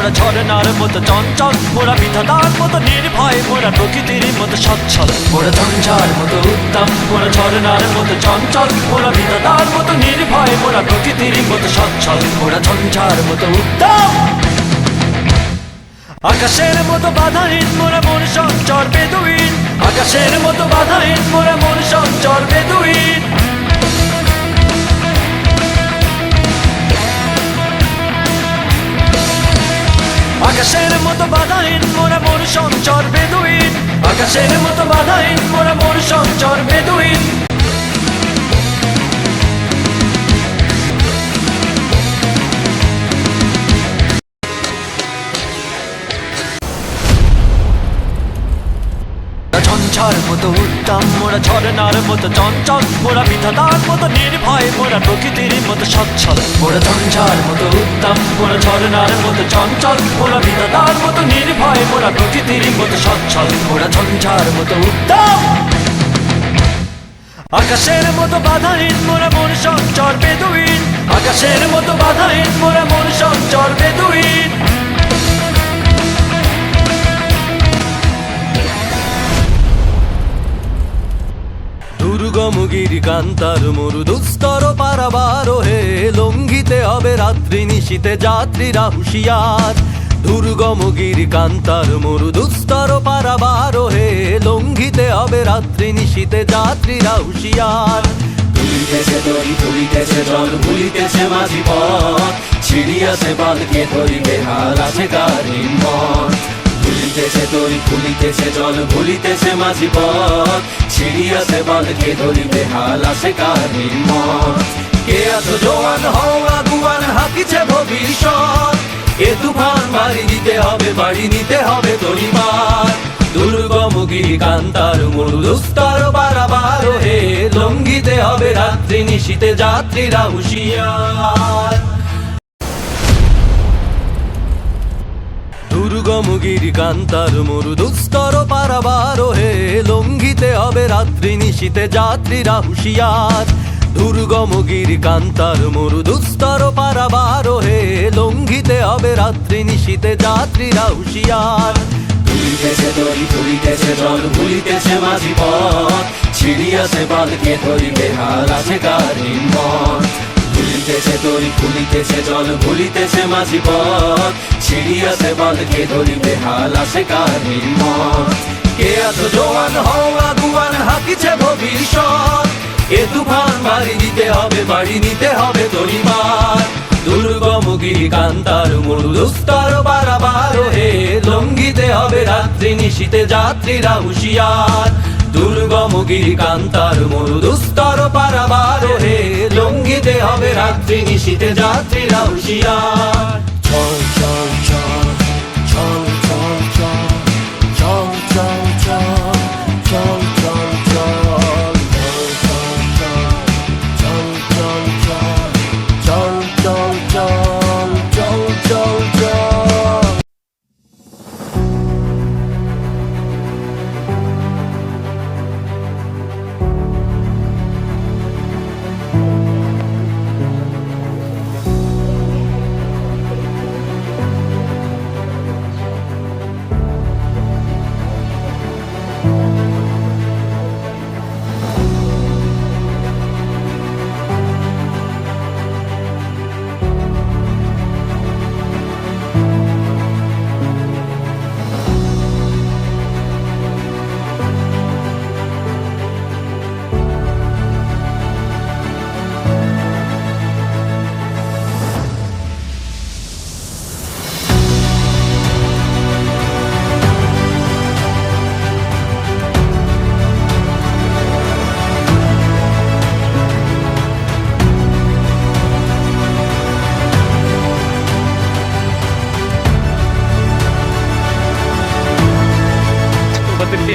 মোরা ঝরনার মতো চঞ্চল, মোরা বিধাতার মতো নির্ভয়, মোরা প্রকৃতির মতো সচ্ছল। মোরা ঝঞ্ঝার মতো উত্তম, মোরা ঝরনার মতো চঞ্চল, মোরা বিধাতার মতো নির্ভয়, মোরা প্রকৃতির মতো সচ্ছল। মোরা ঝঞ্ঝার মতো উত্তম, আকাশের মতো বাধাহীন, মোরা মন সঞ্চর বেদুইন। আকাশের মতো বাধাহীন, মোরা মন সঞ্চর বেদুইন। আকাশের মতো বাধাহীন, মোরা মন সঞ্চর বেদুইন। আকাশের মতো বাধাহীন, মোরা মন সঞ্চর বেদুইন। ঝঞ্ঝার মতো উত্তম, মোরা ঝরনার মতো চঞ্চল, মোরা বিধাতার মতো নির্ভয়, মোরা প্রকৃতির মতো সচ্ছল। মোরা ঝঞ্ঝার মতো উত্তম, মোরা ঝরনার মতো চঞ্চল, মোরা বিধাতার মতো নির্ভয়, মোরা প্রকৃতির মতো সচ্ছল। মোরা ঝঞ্ঝার মতো উত্তম, আকাশের মতো বাধাহীন, মোরা মন সঞ্চর বেদুইন। আকাশের মতো বাধাহীন, মোরা মন সঞ্চর বেদুইন। দুর্গম গিরিকান্তার মরু দুস্তর পারাবার হে, লঙ্ঘিতে হবে রাত্রি নিশীতে যাত্রীরা হুঁশিয়ার। দুর্গম গিরিকান্তার মরু দুস্তর পারাবার হে, লঙ্ঘিতে হবে রাত্রি নিশীতে যাত্রীরা হুঁশিয়ার। তুলিতেছে তরি তুলিতেছে জল, ভুলিতেছে মাঝি পথ, ছিড়িয়াছে বালকে ধরিবে হাল আছে কার হিম্মত। তুলিতেছে তরি তুলিতেছে জল, ভুলিতেছে মাঝি পথ, ছিড়িয়াছে বালকে ধরিবে হাল আছে কার হিম্মত। কে আছো জওয়ান হও আগুয়ান, হাকিছে ভবিষ্যৎ। এ তুফান বাড়ি দিতে হবে, বাড়ি নিতে হবে তরিমার। দুর্গম গিরিকান্তার মরু দুস্তর পারাবার হে, লঙ্ঘিতে হবে রাত্রি নিশীতে যাত্রীরা হুঁশিয়ার। দুর্গম গিরিকান্তার মরু দুস্তর পারাবার হে, লঙ্ঘিতে হবে রাত্রি নিশীতে যাত্রীরা হুঁশিয়ার। দুর্গম গিরিকান্তার মরু দুস্তর পারাবার হে, লঙ্ঘিতে হবে রাত্রি নিশীতে যাত্রীরা হুঁশিয়ার। তুলিতেছে তরি তুলিতেছে জল, ভুলিতেছে মাঝি পথ, ছিড়িয়াছে বালকে ধরিবে হাল আছে কার হিম্মত। তুলিতেছে তরি তুলিতেছে জল, ভুলিতেছে মাঝি পথ, ছিড়িয়াছে বালকে ধরিবে হাল আছে কার হিম্মত। কে আছো জওয়ান হও আগুয়ান, হাকিছে ভবিষ্যৎ। এ তুফান বাড়ি দিতে হবে, বাড়ি নিতে হবে তরিমার। দুর্গম গিরিকান্তার মরু দুস্তর পারাবার হে, লঙ্ঘিতে হবে রাত্রি নিশীতে যাত্রীরা হুঁশিয়ার। দুর্গম গিরিকান্তার মরু দুস্তর পারাবার হে, লঙ্ঘিতে হবে রাত্রি নিশীতে যাত্রীরা হুঁশিয়ার। চল চল চল চল চল চল চল চল চল চল চল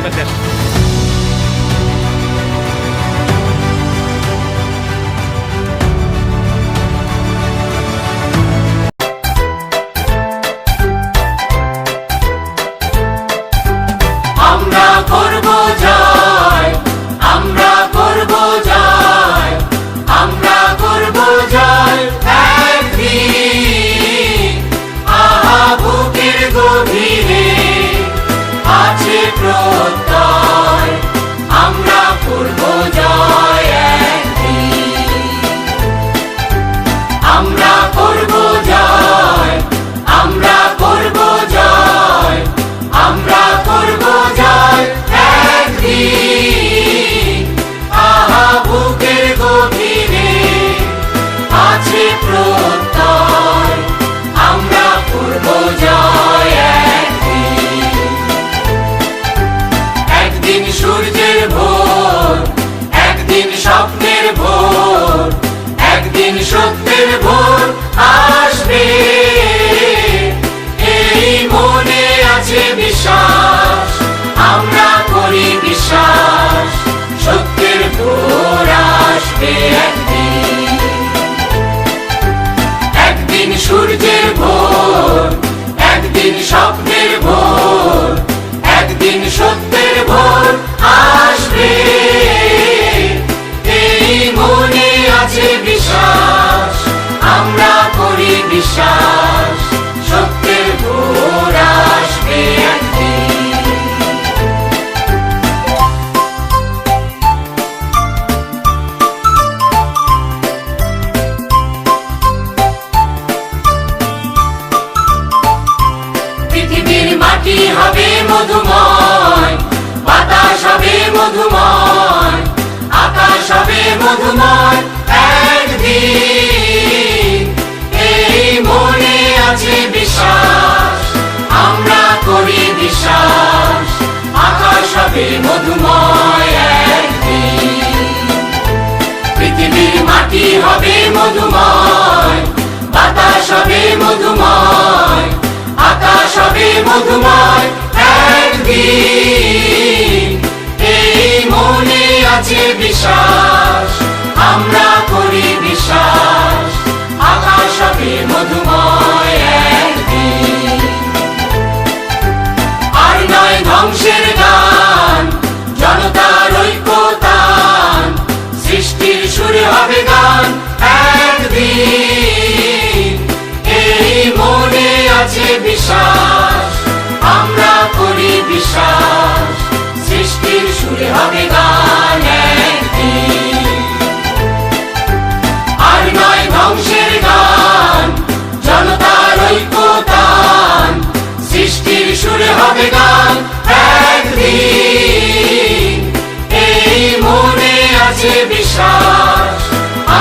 Bater. আমরা করব জয়, আমরা করব জয়, আমরা করব জয় একদিন। আহা আছে বিশ্বাস, আমরা করি বিশ্বাস, সত্যের ভোর আসবে একদিন। একদিন সূর্যের ভোর, একদিন স্বপ্নের ভোর, একদিন সত্যের ভোর আসবে। এই মনে আছে বিশ্বাস, আমরা করি বিশ্বাস, সত্যের ভোর আসবে একদিন। পৃথিবীর মাটি হবে মধুময়, বাতাস হবে মধুময়, আকাশ হবে মধুময় একদিন। এই মনে আছে বিশ্বাস, আমরা করি বিশ্বাস, আকাশ হবে মধুময় একদিন। পৃথিবীর মাটি হবে মধুময়, বাতাস হবে মধুময়, আকাশ হবে মধুময় একদিন। এই মনে আছে বিশ্বাস, আমরা করি বিশ্বাস, আকাশ হবে মধুময় একদিন। আর নয় ধ্বংসের গান, জনতার ঐক্যতান, সৃষ্টির সুরে হবে গান একদিন। এই মনে আছে বিশ্বাস, আমরা করি বিশ্বাস, সৃষ্টির সুরে হবে গান একদিন। আর নয় ধ্বংসের গান, জনতার ঐক্যতান, সৃষ্টির সুরে হবে গান একদিন। এই মনে আছে বিশ্বাস,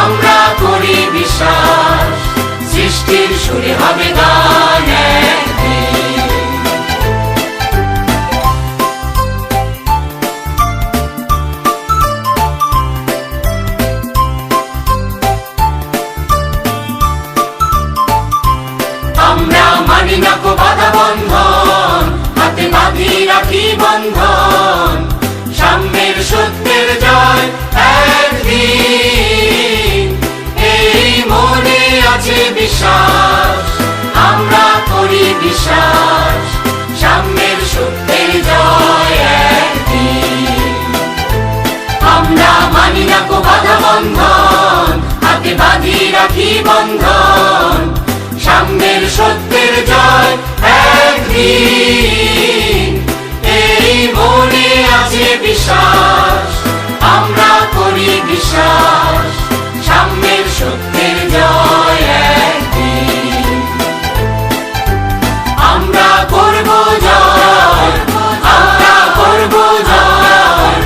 আমরা করি বিশ্বাস, সৃষ্টির সুরে হবে গান একদিন। আমরা মানি না কো বাধা বন্ধন, হাতে বাঁধি রাখি বন্ধন, সাম্যের সত্যের জয় একদিন। এই মনে আছে বিশ্বাস, আমরা করি বিশ্বাস, সাম্যের সত্যের জয় একদিন। আমরা মানি না কো বাধা বন্ধন, হাতে বাঁধি রাখি বন্ধন, সাম্যের সত্যের জয় একদিন। এই মনে আছে বিশ্বাস, আমরা করি বিশ্বাস, সাম্যের সত্যের জয় একদিন। আমরা করব জয়, আমরা করব জয়,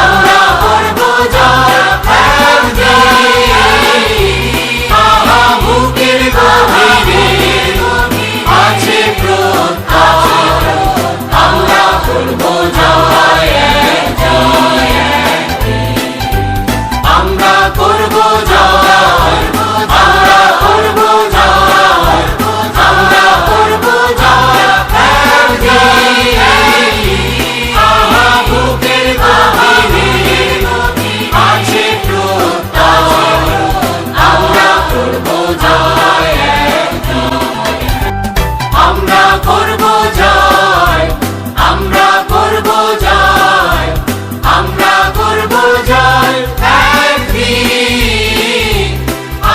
আমরা করব জয় একদিন। আহা বুকের গভীরে আছে প্রত্যাশা, আমরা করব জয় একদিন। আমরা করব জয়, আমরা করব জয়, আমরা করব জয় একদিন। আহা বুকের গভীরে আছে প্রত্যাশা, আমরা করব জয় একদিন। আমরা করব জয়, আমরা করব জয়, আমরা করব জয় একদিন।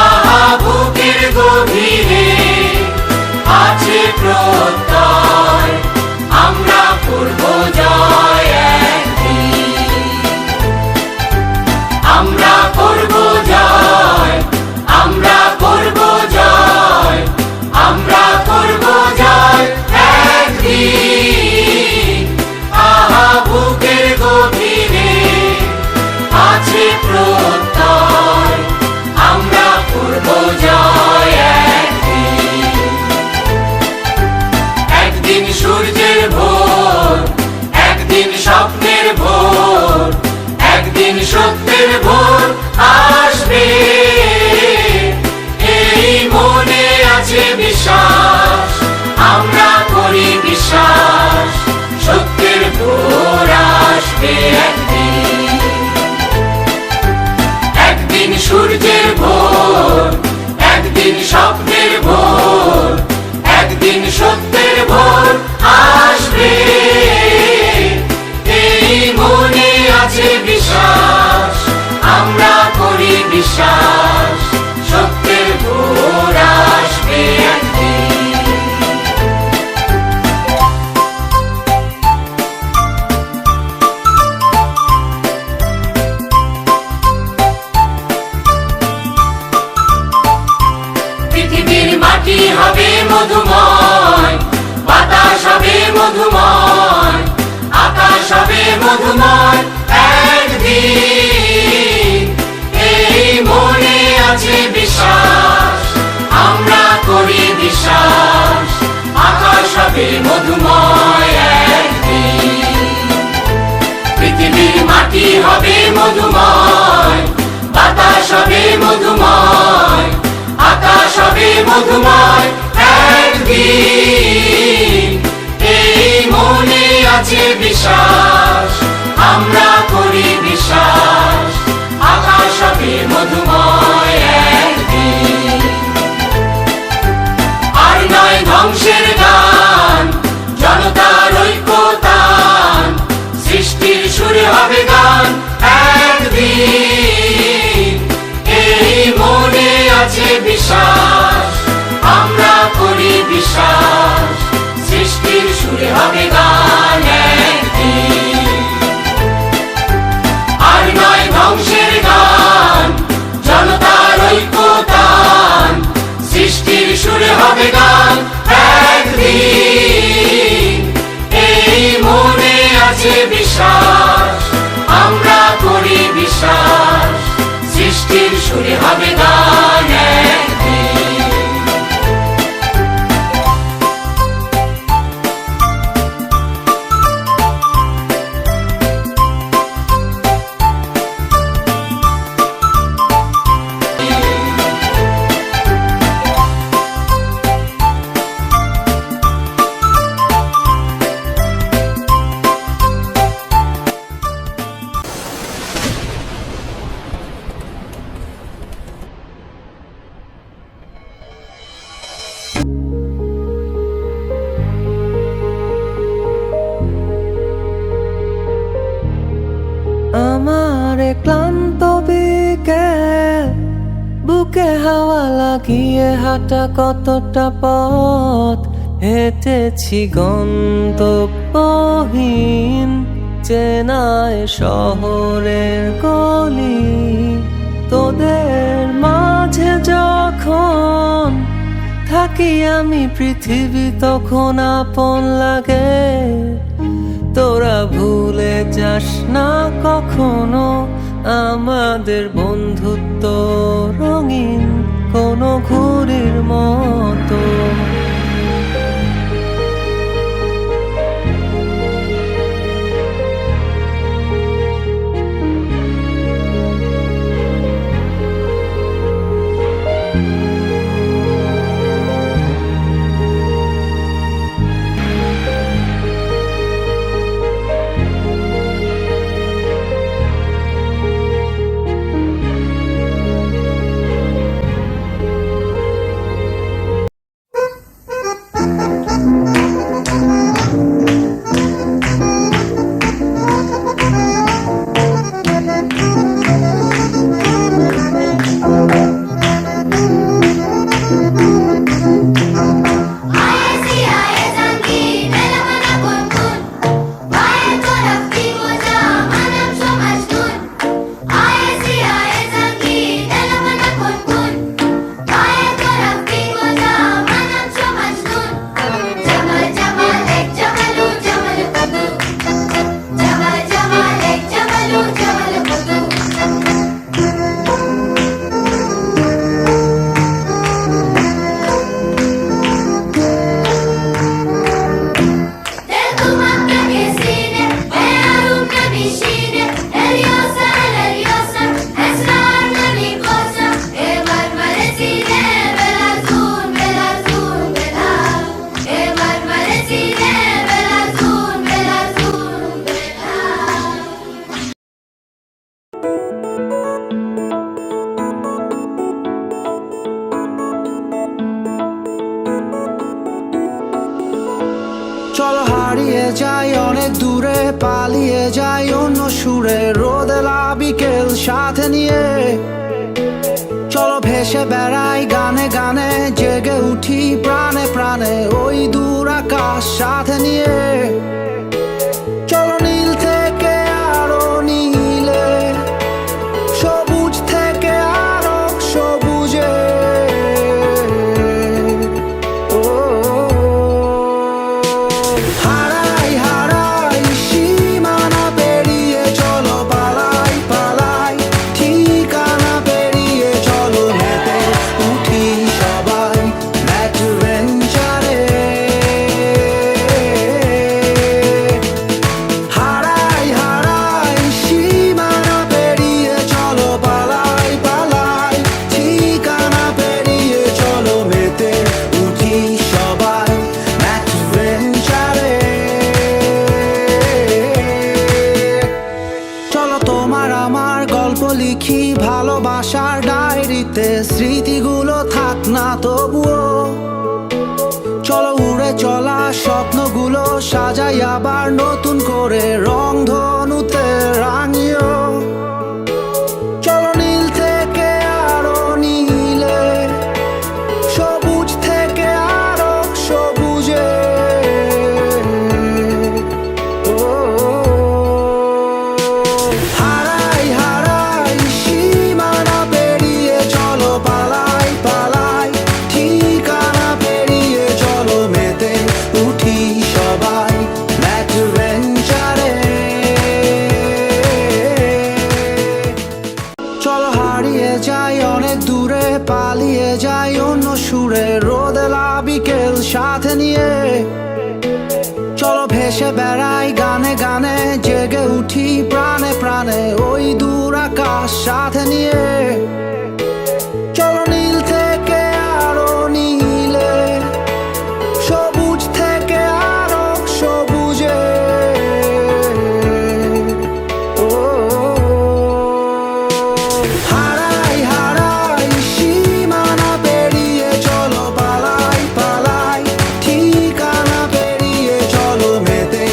আহা বুকের গভীরে আছে প্রত্যয়, আমরা করব জয় একদিন। আমরা করব জয়, আমরা করব জয়, আমরা করব জয় একদিন। আহা বুকের গভীরে আছে প্রত্যয়, আমরা করব জয় একদিন। একদিন সূর্যের ভোর, একদিন স্বপ্নের ভোর, একদিন সত্যের ভোর আসবে। এই মনে আছে বিশ্বাস, আমরা করি বিশ্বাস, হবে মধুময় একদিন। পৃথিবীর মাটি হবে মধুময়, বাতাস হবে মধুময়, আকাশ হবে মধুময় একদিন। এই মনে আছে বিশ্বাস, আমরা করি বিশ্বাস, আকাশ হবে মধুময় একদিন। আর নয় ধ্বংসের গান, জনতার ঐক্যতান, সৃষ্টির সুরে হবে গান একদিন। এই মনে আছে বিশ্বাস, আমরা করি বিশ্বাস, সৃষ্টির সুরে হবে গান একদিন। আর নয় ধ্বংসের গান, জনতার ঐক্যতান, সৃষ্টির সুরে হবে গান একদিন। এই মনে আছে বিশ্বাস, আমরা করি বিশ্বাস, সৃষ্টির সুরে হবে গান একদিন। আমার ক্লান্ত বিকেল, বুকে হাওয়া লাগিয়ে হাঁটা কতটা পথ হেঁটেছি গন্তব্যহীন চেনায় শহরের গলি। তোদের মাঝে যখন থাকি আমি, পৃথিবী তখন আপন লাগে। তোরা ভুলে যাস না কখনো আমাদের বন্ধুত্ব রঙিন কোনো ঘুড়ির মতো। চলো হারিয়ে যাই অনেক দূরে, পালিয়ে যাই অন্য সুরে, রোদেলা বিকেল সাথে নিয়ে। চলো ভেসে বেড়াই গানে গানে, জেগে উঠি প্রাণে প্রাণে ওই দূর আকাশ সাথে নিয়ে। চলো নীল থেকে আরো নীলে, সবুজ থেকে আরো সবুজে। হারাই হারাই সীমানা পেরিয়ে, চলো পালাই পালাই ঠিকানা পেরিয়ে। চলো মেতে উঠি সবাই অ্যাডভেঞ্চারে। স্বপ্নগুলো সাজাই আবার নতুন করে রং ধনুতে রাঙিও। চলো নীল থেকে আরো নীলে, সবুজ থেকে আরো সবুজে। হারাই হারাই সীমানা পেরিয়ে চলো পালাই পালাই, ঠিকানা পেরিয়ে চলো মেতে উঠি সবাই অ্যাডভেঞ্চারে। চলো হারিয়ে যাই অনেক দূরে, পালিয়ে যাই অন্য সুরে, রোদেলা বিকেল সাথে নিয়ে। চলো ভেসে বেড়াই গানে গানে, জেগে উঠি প্রাণে প্রাণে ওই দূর আকাশ সাথে নিয়ে। চলো নীল থেকে আরো নীলে, সবুজ থেকে আরো সবুজে। হারাই হারাই সীমানা পেরিয়ে চলো পালাই পালাই, ঠিকানা পেরিয়ে চলো মেতে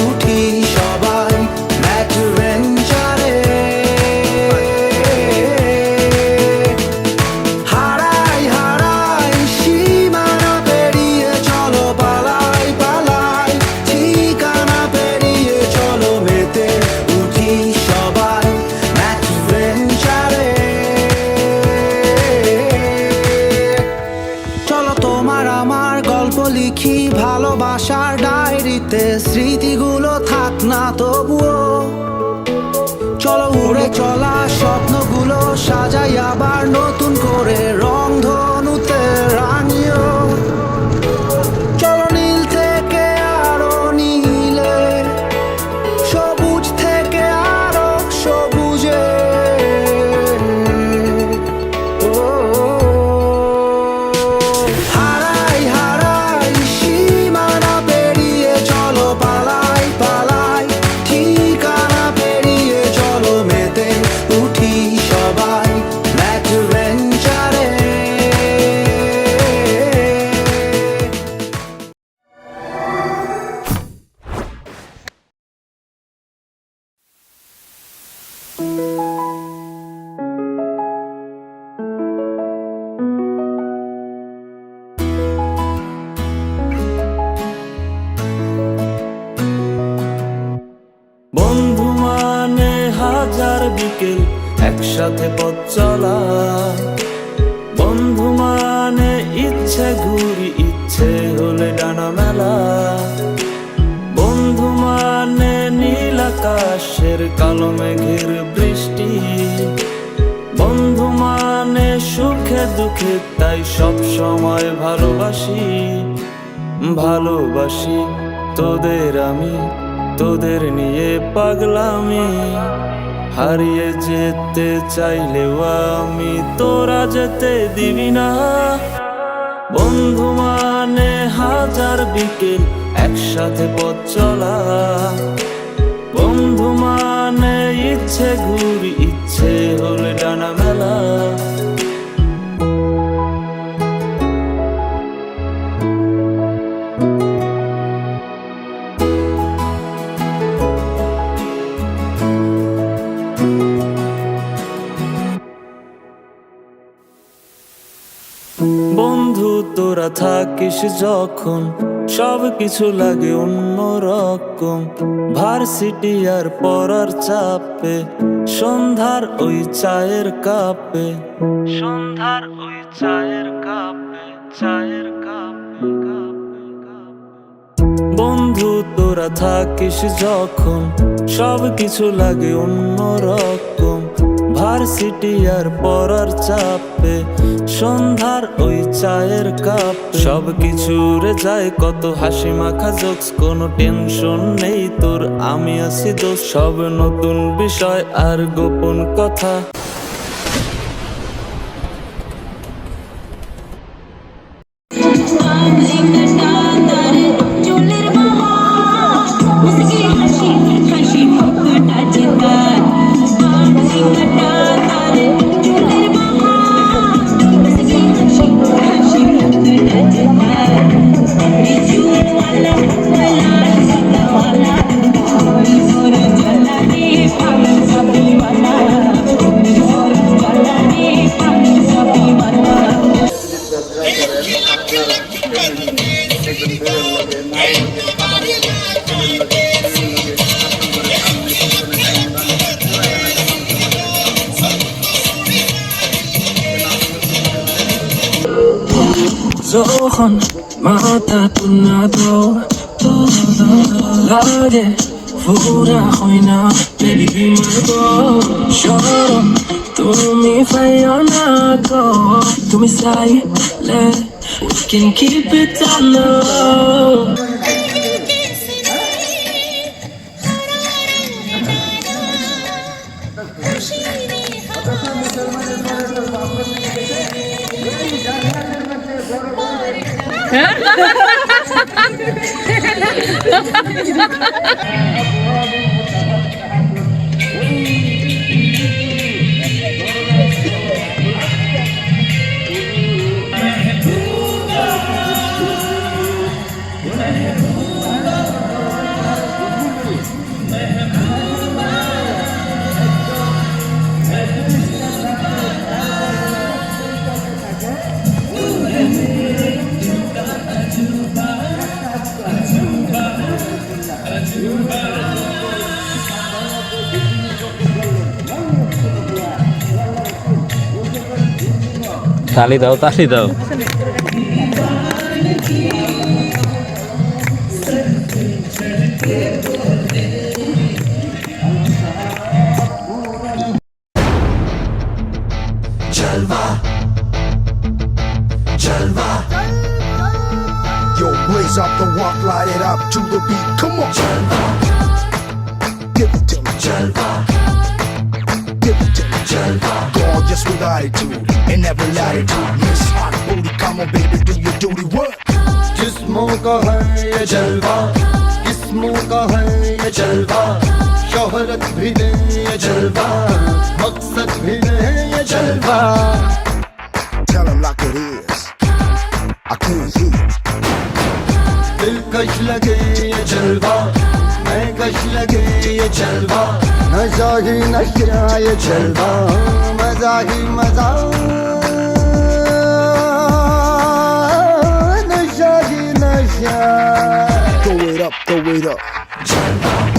উঠি সবাই অ্যাডভেঞ্চারে। হারাই হারাই সীমানা পেরিয়ে চলো পালাই পালাই, ঠিকানা পেরিয়ে চলো মেতে উঠি সবাই অ্যাডভেঞ্চারে। চলো তোমার আমার গল্প লিখি ভালোবাসার ডায়েরিতে, স্মৃতিগুলো থাক না তবুও। চলো উড়ে চলা স্বপ্নগুলো সাজাই আবার নতুন করে রং ধনুতে রাঙিও। চলো নীল থেকে আরো নীলে, সবুজ থেকে আরো সবুজে। হারাই হারাই সীমানা পেরিয়ে চলো পালাই পালাই, ঠিকানা পেরিয়ে চলো মেতে উঠি সবাই অ্যাডভেঞ্চারে। বন্ধু মানে হাজার বিকেল একসাথে পথ চলা, বন্ধু মানে ইচ্ছে ঘুরি ইচ্ছে হলে ডানা মেলা, বন্ধু মানে নীল আকাশের কালো মেঘের বৃষ্টি, বন্ধু মানে সুখে দুঃখে তাই সব সময় ভালোবাসি। ভালোবাসি তোদের আমি, তোদের নিয়ে পাগলামি, হারিয়ে যেতে চাইলেও আমি তোরা যেতে দিবি না। বন্ধু মানে হাজার বিকেল একসাথে পথ চলা, বন্ধু মানে ইচ্ছে ঘুরি ইচ্ছে হলে ডানা মেলা। বন্ধু তোরা থাকিস যখন সব কিছু লাগে অন্যরকম, ভার্সিটি আর পড়ার চাপে, সন্ধ্যার ওই চায়ের কাপে, সন্ধ্যার ওই চায়ের কাপে, চায়ের কাপে কাপে। বন্ধু তোরা থাকিস যখন সব কিছু লাগে অন্যরকম, ভার্সিটি আর পড়ার চাপে, সন্ধ্যার ওই চায়ের কাপ, সব কিছু রে যায় কত হাসি মাখা জোকস, কোনো টেনশন নেই তোর আমি আছি দোষ, সব নতুন বিষয় আর গোপন কথা। I love যখন মাথা তুলনাতো লাগে পুরা হয় না বেবি বিমার সরম তুমি পাইও না গো তুমি চাইলে we can keep it down low তালি দাও তালি দাও Yo, blaze up the walk, light it up to the beat. Come on, give it to me, give it to me, gorgeous with attitude and every latitude. Miss Hot Booty, come on, baby, do your duty work. जिस्मों का है ये जलवा किस्मों का है ये जलवा शोहरत भी दे ये जलवा मकसद भी दे ये जलवा Tell 'em like it is. I can't hear. दिलकश लगे ये जलवा मैं कश लगे ये जलवा नशा ही नशा ये जलवा मजा ही मजा नशा ही नशा Throw it up, throw it up.